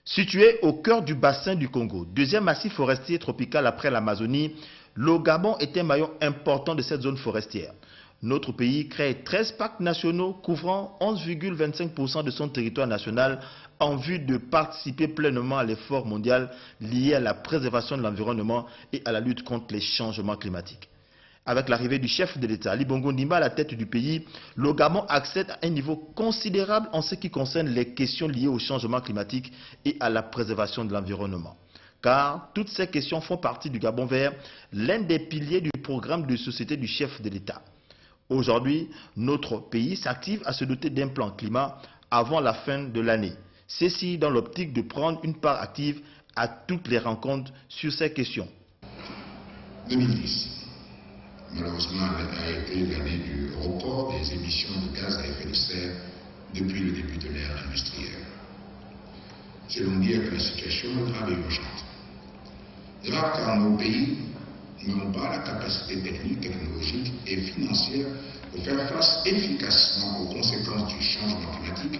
Situé au cœur du bassin du Congo, deuxième massif forestier tropical après l'Amazonie, le Gabon est un maillon important de cette zone forestière. Notre pays crée 13 parcs nationaux couvrant 11,25% de son territoire national en vue de participer pleinement à l'effort mondial lié à la préservation de l'environnement et à la lutte contre les changements climatiques. Avec l'arrivée du chef de l'État, Ali Bongo Ndimba, à la tête du pays, le Gabon accède à un niveau considérable en ce qui concerne les questions liées au changement climatique et à la préservation de l'environnement. Car toutes ces questions font partie du Gabon vert, l'un des piliers du programme de société du chef de l'État. Aujourd'hui, notre pays s'active à se doter d'un plan climat avant la fin de l'année. Ceci dans l'optique de prendre une part active à toutes les rencontres sur ces questions. 2010. Malheureusement, a été l'année du record des émissions de gaz à effet de serre depuis le début de l'ère industrielle. C'est donc dire que la situation est grave et urgente. Grave car nos pays n'ont pas la capacité technique, technologique et financière pour faire face efficacement aux conséquences du changement climatique,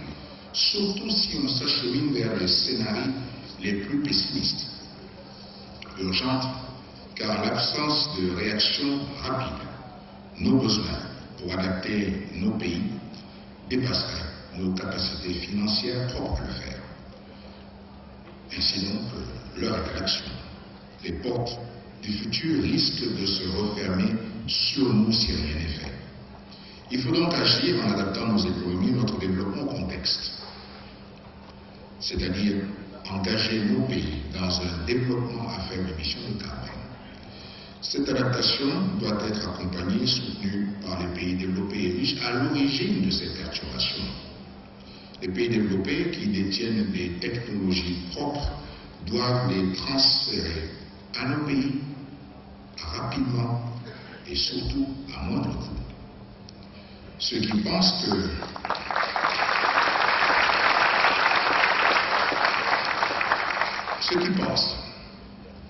surtout si on s'achemine vers les scénarios les plus pessimistes. Urgente car l'absence de réaction rapide, nos besoins pour adapter nos pays dépasserait nos capacités financières propres à le faire. Ainsi donc, l'heure est à l'action. Les portes du futur risquent de se refermer sur nous si rien n'est fait. Il faut donc agir en adaptant nos économies, notre développement au contexte. C'est-à-dire engager nos pays dans un développement à faible émission de carbone. Cette adaptation doit être accompagnée et soutenue par les pays développés et riches à l'origine de ces perturbations. Les pays développés qui détiennent des technologies propres doivent les transférer à nos pays rapidement et surtout à moindre coût. Ceux qui pensent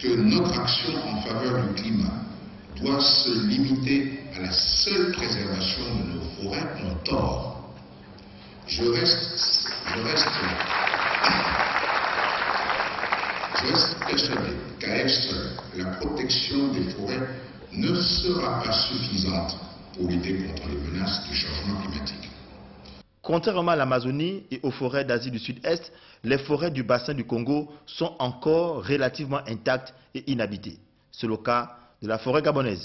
que notre action en faveur du climat doit se limiter à la seule préservation de nos forêts ont tort. Je reste persuadé qu'à elle seule, la protection des forêts ne sera pas suffisante pour lutter contre les menaces du changement climatique. Contrairement à l'Amazonie et aux forêts d'Asie du Sud-Est, les forêts du bassin du Congo sont encore relativement intactes et inhabitées. C'est le cas de la forêt gabonaise.